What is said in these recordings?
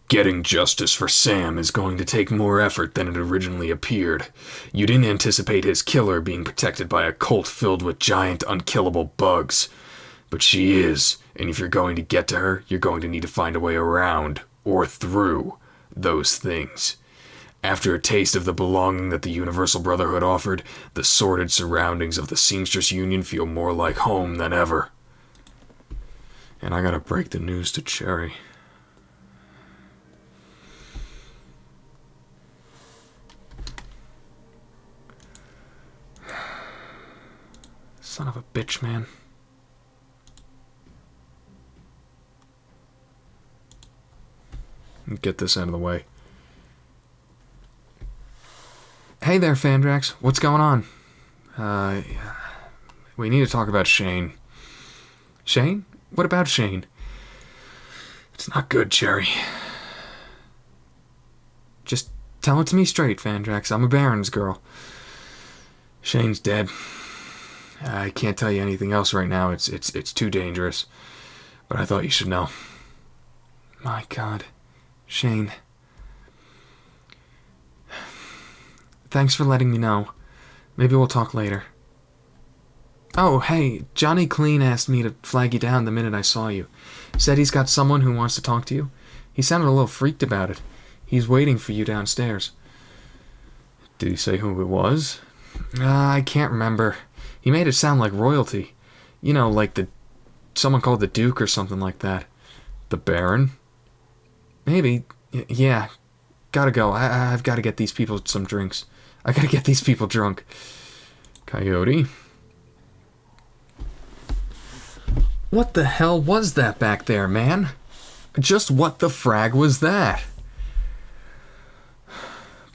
Getting justice for Sam is going to take more effort than it originally appeared. You didn't anticipate his killer being protected by a cult filled with giant, unkillable bugs. But she is, and if you're going to get to her, you're going to need to find a way around, or through, those things. After a taste of the belonging that the Universal Brotherhood offered, the sordid surroundings of the Seamstress Union feel more like home than ever. And I gotta break the news to Cherry. Son of a bitch, man. Get this out of the way. Hey there, Fandrax. What's going on? We need to talk about Shane. Shane? What about Shane? It's not good, Cherry. Just tell it to me straight, Fandrax. I'm a Baron's girl. Shane's dead. I can't tell you anything else right now. It's too dangerous. But I thought you should know. My God. Shane. Thanks for letting me know. Maybe we'll talk later. Oh, hey, Johnny Clean asked me to flag you down the minute I saw you. Said he's got someone who wants to talk to you. He sounded a little freaked about it. He's waiting for you downstairs. Did he say who it was? I can't remember. He made it sound like royalty. You know, like someone called the Duke or something like that. The Baron? Maybe. Yeah. Gotta go. I've gotta get these people some drinks. I gotta get these people drunk. Coyote? What the hell was that back there, man? Just what the frag was that?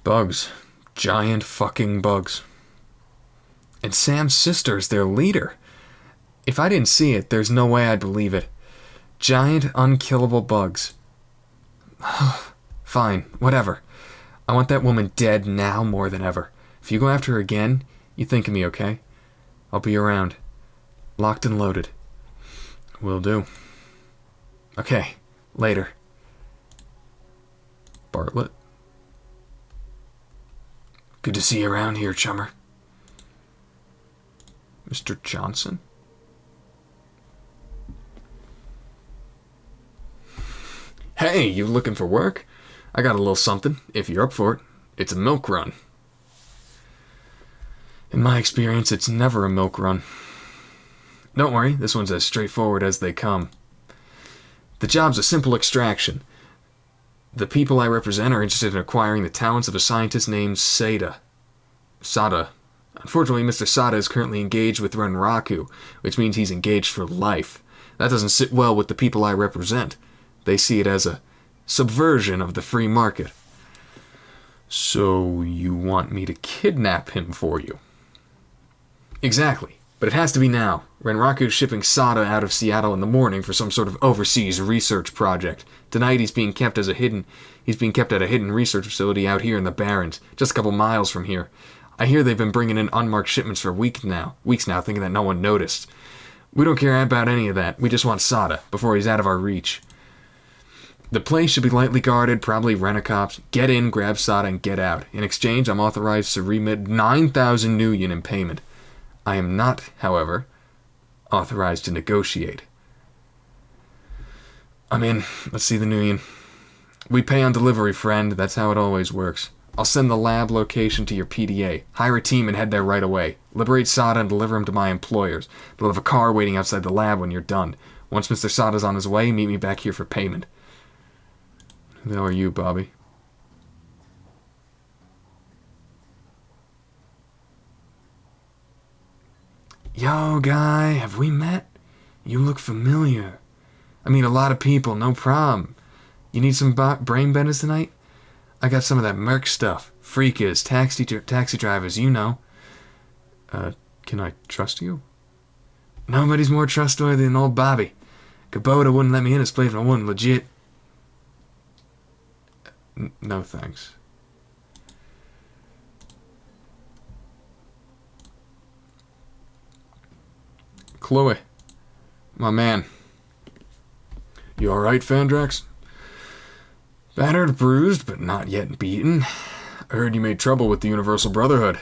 Bugs. Giant fucking bugs. And Sam's sister's their leader. If I didn't see it, there's no way I'd believe it. Giant, unkillable bugs. Fine, whatever. I want that woman dead now more than ever. If you go after her again, you think of me, okay? I'll be around. Locked and loaded. Will do. Okay, later. Bartlett? Good to see you around here, chummer. Mr. Johnson? Hey, you looking for work? I got a little something, if you're up for it. It's a milk run. In my experience, it's never a milk run. Don't worry, this one's as straightforward as they come. The job's a simple extraction. The people I represent are interested in acquiring the talents of a scientist named Sada. Unfortunately, Mr. Sada is currently engaged with Renraku, which means he's engaged for life. That doesn't sit well with the people I represent. They see it as a subversion of the free market. So you want me to kidnap him for you? Exactly, but it has to be now. Renraku's shipping Sada out of Seattle in the morning for some sort of overseas research project. Tonight he's being kept at a hidden research facility out here in the Barrens, just a couple miles from here. I hear they've been bringing in unmarked shipments for weeks now, thinking that no one noticed. We don't care about any of that. We just want Sada before he's out of our reach. The place should be lightly guarded, probably rent-a-cops. Get in, grab Sada, and get out. In exchange, I'm authorized to remit 9,000 new yen in payment. I am not, however, authorized to negotiate. I'm in. Let's see the new yen. We pay on delivery, friend. That's how it always works. I'll send the lab location to your PDA. Hire a team and head there right away. Liberate Sada and deliver him to my employers. They'll have a car waiting outside the lab when you're done. Once Mr. Sada's on his way, meet me back here for payment. Who the hell are you, Bobby? Yo, guy, have we met? You look familiar. I mean, a lot of people, no problem. You need some brain benders tonight? I got some of that Merc stuff. Freakers, taxi drivers, you know. Can I trust you? Nobody's more trustworthy than old Bobby. Kubota wouldn't let me in his place if I wasn't legit. No thanks. Chloe. My man. You alright, Fandrax? Battered, bruised, but not yet beaten. I heard you made trouble with the Universal Brotherhood.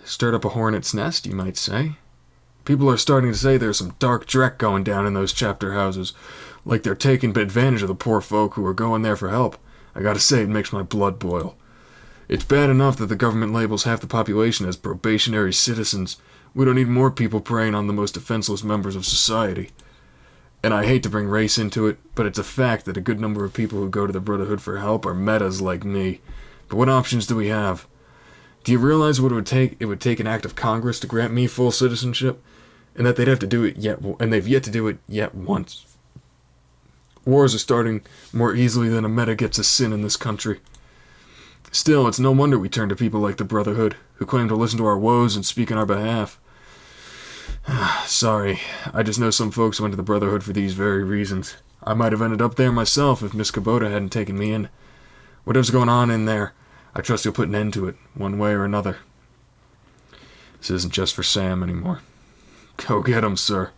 Stirred up a hornet's nest, you might say. People are starting to say there's some dark dreck going down in those chapter houses, like they're taking advantage of the poor folk who are going there for help. I gotta say, it makes my blood boil. It's bad enough that the government labels half the population as probationary citizens. We don't need more people preying on the most defenseless members of society. And I hate to bring race into it, but it's a fact that a good number of people who go to the Brotherhood for help are metas like me. But what options do we have? Do you realize what it would take? It would take an act of Congress to grant me full citizenship, and that they'd have to do it and they've yet to do it yet once. Wars are starting more easily than a meta gets a sin in this country. Still, it's no wonder we turn to people like the Brotherhood, who claim to listen to our woes and speak on our behalf. Sorry, I just know some folks went to the Brotherhood for these very reasons. I might have ended up there myself if Miss Kubota hadn't taken me in. Whatever's going on in there, I trust you'll put an end to it, one way or another. This isn't just for Sam anymore. Go get him, sir.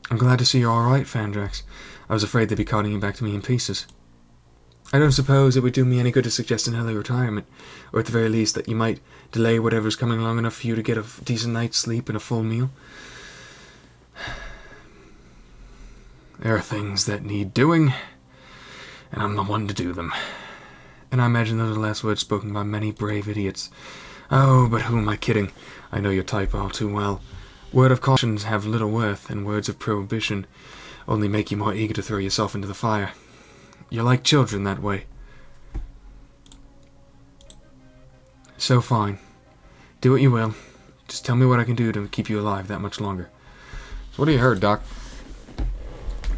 I'm glad to see you're all right, Fandrax. I was afraid they'd be cutting you back to me in pieces. I don't suppose it would do me any good to suggest an early retirement, or at the very least that you might delay whatever's coming long enough for you to get a decent night's sleep and a full meal. There are things that need doing, and I'm the one to do them. And I imagine those are the last words spoken by many brave idiots. Oh, but who am I kidding? I know your type all too well. Word of cautions have little worth, and words of prohibition only make you more eager to throw yourself into the fire. You're like children that way. So fine. Do what you will. Just tell me what I can do to keep you alive that much longer. So what have you heard, Doc?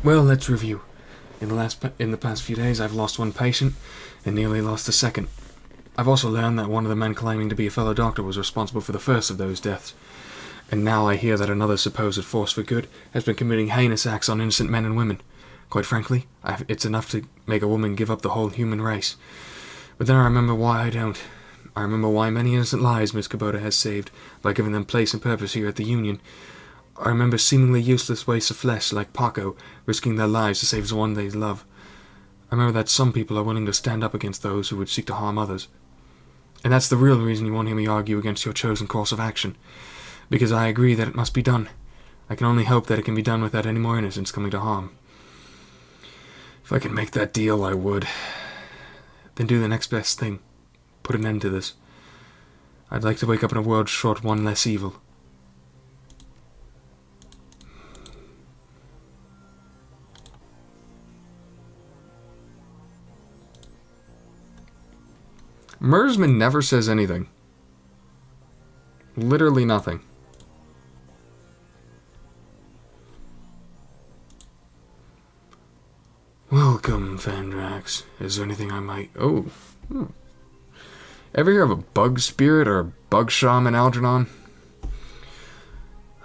Well, let's review. In the past few days, I've lost one patient, and nearly lost a second. I've also learned that one of the men claiming to be a fellow doctor was responsible for the first of those deaths. And now I hear that another supposed force for good has been committing heinous acts on innocent men and women. Quite frankly, it's enough to make a woman give up the whole human race. But then I remember why I don't. I remember why many innocent lives Miss Kubota has saved by giving them place and purpose here at the Union. I remember seemingly useless wastes of flesh like Paco risking their lives to save the one they love. I remember that some people are willing to stand up against those who would seek to harm others. And that's the real reason you won't hear me argue against your chosen course of action. Because I agree that it must be done. I can only hope that it can be done without any more innocents coming to harm. If I could make that deal, I would. Then do the next best thing. Put an end to this. I'd like to wake up in a world short one less evil. Mersman never says anything. Literally nothing. Welcome, Fandrax. Is there anything I might... Oh. Ever hear of a bug spirit or a bug shaman, Algernon?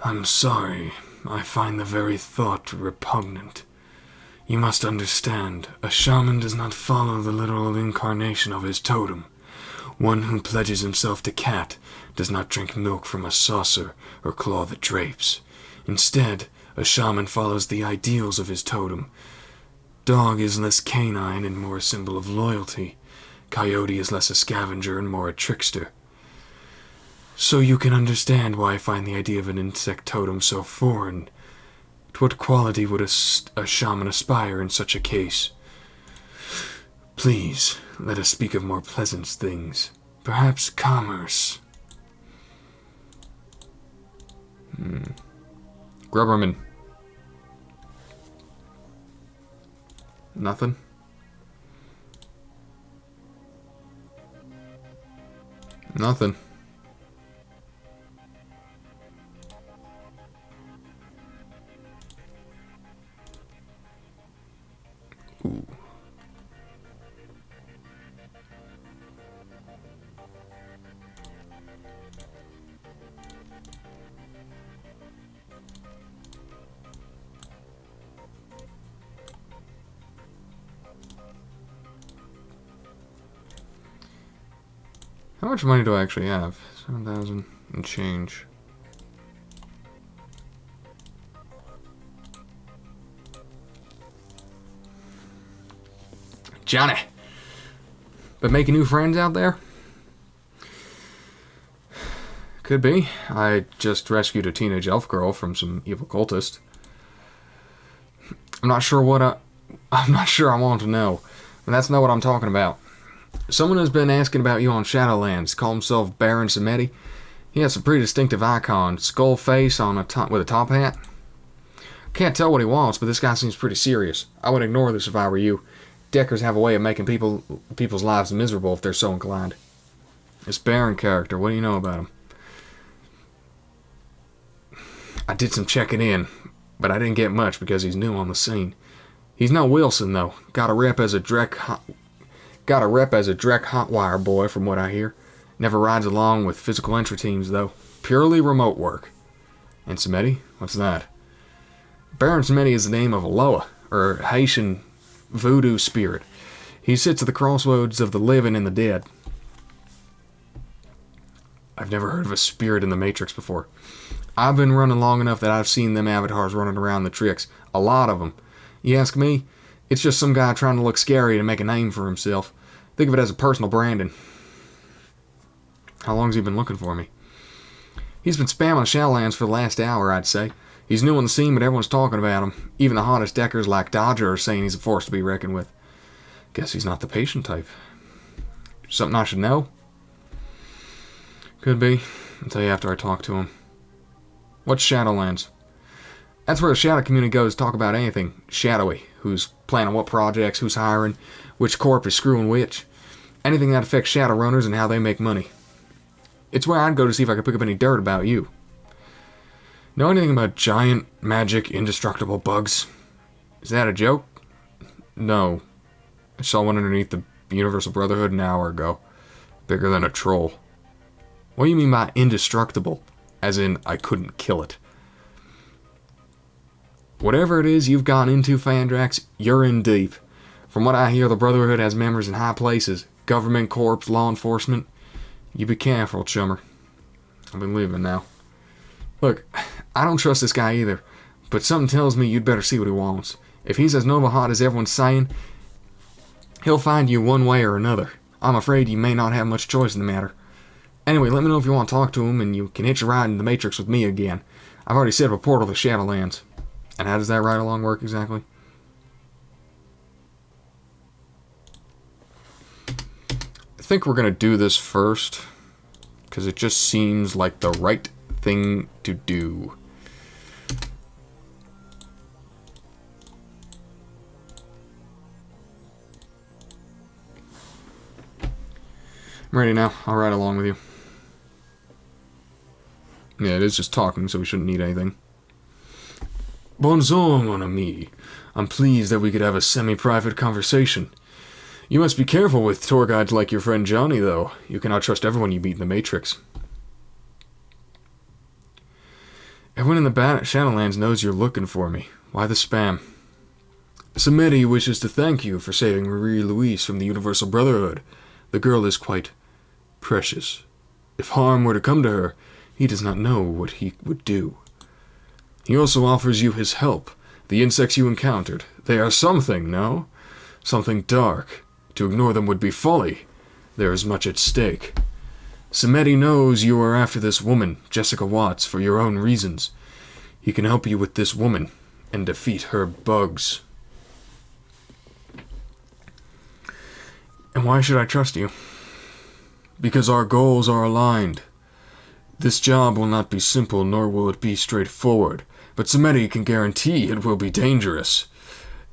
I'm sorry. I find the very thought repugnant. You must understand, a shaman does not follow the literal incarnation of his totem. One who pledges himself to cat does not drink milk from a saucer or claw the drapes. Instead, a shaman follows the ideals of his totem. Dog is less canine and more a symbol of loyalty. Coyote is less a scavenger and more a trickster. So you can understand why I find the idea of an insect totem so foreign. To what quality would a shaman aspire in such a case? Please, let us speak of more pleasant things. Perhaps commerce. Grubberman. Nothing? Nothing. Ooh. How much money do I actually have? 7,000 and change. Johnny! Been making new friends out there? Could be. I just rescued a teenage elf girl from some evil cultist. I'm not sure I want to know. And that's not what I'm talking about. Someone has been asking about you on Shadowlands. Call himself Baron Samedi. He has a pretty distinctive icon. Skull face on with a top hat. Can't tell what he wants, but this guy seems pretty serious. I would ignore this if I were you. Deckers have a way of making people's lives miserable if they're so inclined. This Baron character, what do you know about him? I did some checking in, but I didn't get much because he's new on the scene. He's no Wilson, though. Got a rep as a Drek hotwire boy, from what I hear. Never rides along with physical entry teams, though. Purely remote work. And Samedi? What's that? Baron Samedi is the name of a Loa, or Haitian voodoo spirit. He sits at the crossroads of the living and the dead. I've never heard of a spirit in the Matrix before. I've been running long enough that I've seen them avatars running around the tricks. A lot of them. You ask me, it's just some guy trying to look scary to make a name for himself. Think of it as a personal branding. How long's he been looking for me? He's been spamming Shadowlands for the last hour, I'd say. He's new on the scene, but everyone's talking about him. Even the hottest deckers like Dodger are saying he's a force to be reckoned with. Guess he's not the patient type. Something I should know? Could be. I'll tell you after I talk to him. What's Shadowlands? That's where the shadow community goes to talk about anything shadowy. Who's planning what projects, who's hiring, which corp is screwing which. Anything that affects Shadowrunners and how they make money. It's where I'd go to see if I could pick up any dirt about you. Know anything about giant, magic, indestructible bugs? Is that a joke? No. I saw one underneath the Universal Brotherhood an hour ago. Bigger than a troll. What do you mean by indestructible? As in, I couldn't kill it. Whatever it is you've gone into, Fandrax, you're in deep. From what I hear, the Brotherhood has members in high places. Government, corps, law enforcement. You be careful, chummer. I've been leaving now. Look, I don't trust this guy either, but something tells me you'd better see what he wants. If he's as Nova hot as everyone's saying, he'll find you one way or another. I'm afraid you may not have much choice in the matter. Anyway, let me know if you want to talk to him, and you can hitch a ride in the Matrix with me again. I've already set up a portal to Shadowlands. And how does that ride along work exactly? I think we're going to do this first, because it just seems like the right thing to do. I'm ready now. I'll ride along with you. Yeah, it is just talking, so we shouldn't need anything. Bonjour, mon ami. I'm pleased that we could have a semi-private conversation. You must be careful with tour guides like your friend Johnny, though. You cannot trust everyone you meet in the Matrix. Everyone in the Shadowlands knows you're looking for me. Why the spam? Samedi wishes to thank you for saving Marie-Louise from the Universal Brotherhood. The girl is quite precious. If harm were to come to her, he does not know what he would do. He also offers you his help. The insects you encountered, they are something, no? Something dark. To ignore them would be folly. There is much at stake. Samedi knows you are after this woman, Jessica Watts, for your own reasons. He can help you with this woman and defeat her bugs. And why should I trust you? Because our goals are aligned. This job will not be simple, nor will it be straightforward, but Samedi can guarantee it will be dangerous.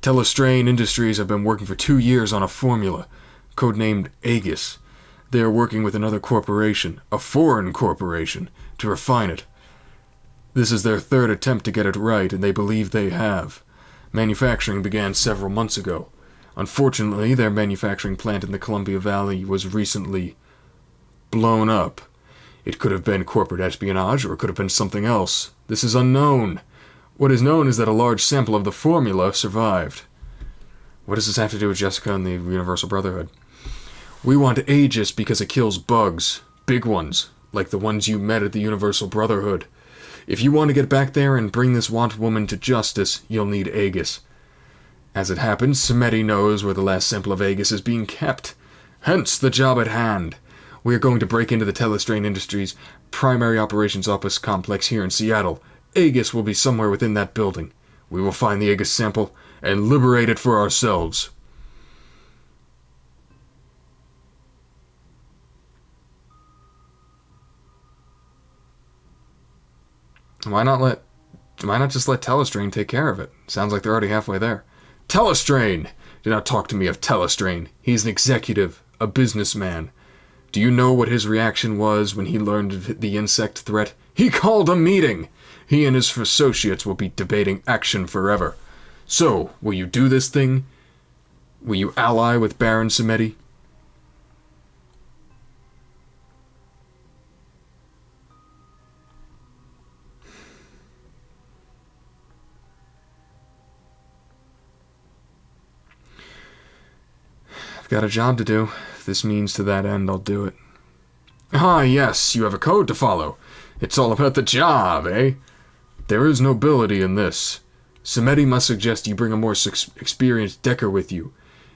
Telestrain Industries have been working for 2 years on a formula, codenamed Aegis. They are working with another corporation, a foreign corporation, to refine it. This is their third attempt to get it right, and they believe they have. Manufacturing began several months ago. Unfortunately, their manufacturing plant in the Columbia Valley was recently blown up. It could have been corporate espionage, or it could have been something else. This is unknown. What is known is that a large sample of the formula survived. What does this have to do with Jessica and the Universal Brotherhood? We want Aegis because it kills bugs. Big ones, like the ones you met at the Universal Brotherhood. If you want to get back there and bring this want woman to justice, you'll need Aegis. As it happens, Samedi knows where the last sample of Aegis is being kept. Hence the job at hand. We are going to break into the Telestrain Industries' primary operations office complex here in Seattle. Aegis will be somewhere within that building. We will find the Aegis sample and liberate it for ourselves. Why not just let Telestrain take care of it? Sounds like they're already halfway there. Telestrain! Do not talk to me of Telestrain. He's an executive, a businessman. Do you know what his reaction was when he learned of the insect threat? He called a meeting! He and his associates will be debating action forever. So, will you do this thing? Will you ally with Baron Samedi? I've got a job to do. If this means to that end, I'll do it. Ah, yes, you have a code to follow. It's all about the job, eh? There is nobility in this. Samedi must suggest you bring a more experienced Decker with you,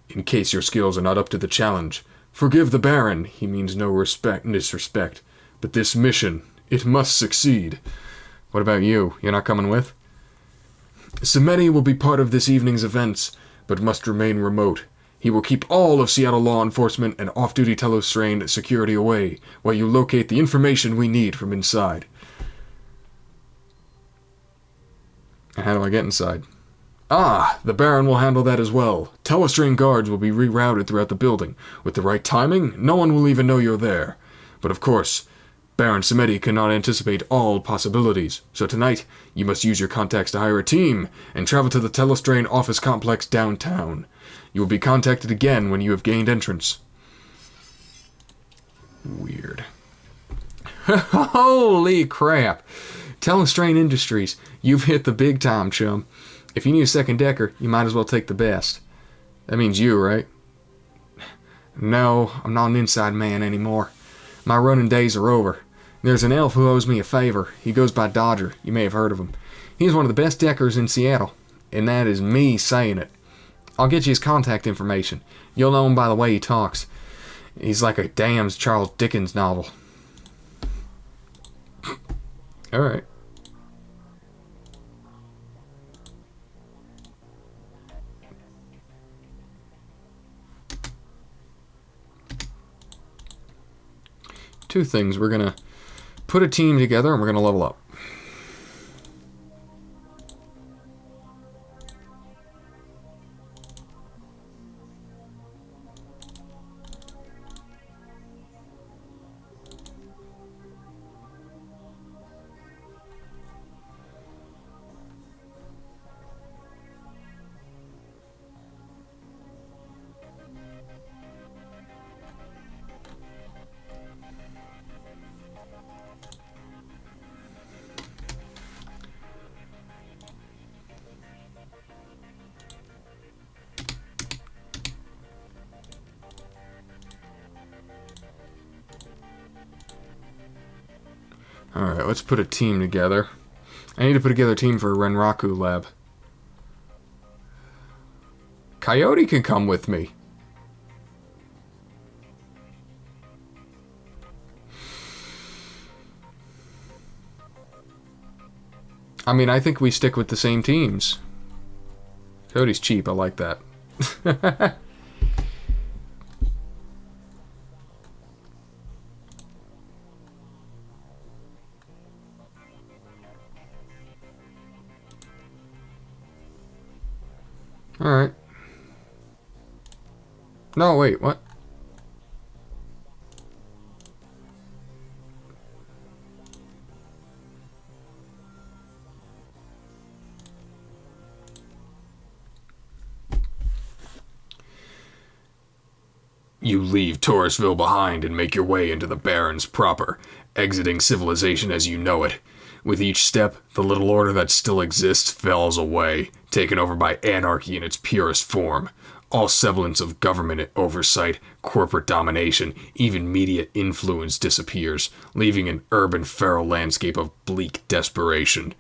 in case your skills are not up to the challenge. Forgive the Baron, he means no disrespect, but this mission, it must succeed. What about you? You're not coming with? Samedi will be part of this evening's events, but must remain remote. He will keep all of Seattle law enforcement and off-duty Telestrain security away, while you locate the information we need from inside. And how do I get inside? Ah, the Baron will handle that as well. Telestrain guards will be rerouted throughout the building. With the right timing, no one will even know you're there. But of course, Baron Samedi cannot anticipate all possibilities, so tonight you must use your contacts to hire a team and travel to the Telestrain office complex downtown. You will be contacted again when you have gained entrance. Weird. Holy crap! Telestrain Industries, you've hit the big time, chum. If you need a second Decker, you might as well take the best. That means you, right? No, I'm not an inside man anymore. My running days are over. There's an elf who owes me a favor. He goes by Dodger. You may have heard of him. He's one of the best Deckers in Seattle. And that is me saying it. I'll get you his contact information. You'll know him by the way he talks. He's like a damn Charles Dickens novel. Alright. Two things. We're gonna put a team together and we're gonna level up. Alright, let's put a team together. I need to put together a team for a Renraku lab. Coyote can come with me. I mean, I think we stick with the same teams. Coyote's cheap, I like that. Alright. No, wait, what? You leave Taurusville behind and make your way into the Barrens proper, exiting civilization as you know it. With each step, the little order that still exists falls away, taken over by anarchy in its purest form. All semblance of government oversight, corporate domination, even media influence disappears, leaving an urban feral landscape of bleak desperation.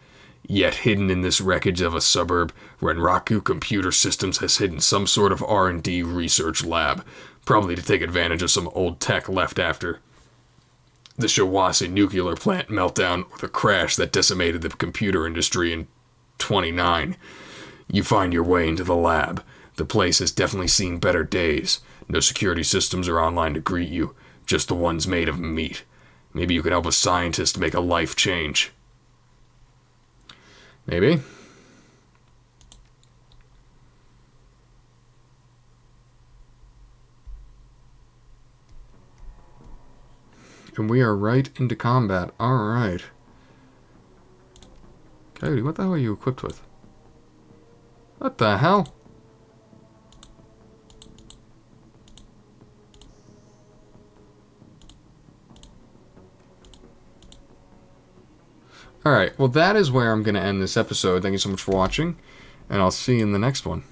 Yet hidden in this wreckage of a suburb, Renraku Computer Systems has hidden some sort of R&D research lab, probably to take advantage of some old tech left after the Shawase nuclear plant meltdown or the crash that decimated the computer industry in 29. You find your way into the lab. The place has definitely seen better days. No security systems are online to greet you, just the ones made of meat. Maybe you could help a scientist make a life change. Maybe. And we are right into combat. Alright. Coyote, what the hell are you equipped with? What the hell? Alright, well that is where I'm going to end this episode. Thank you so much for watching, and I'll see you in the next one.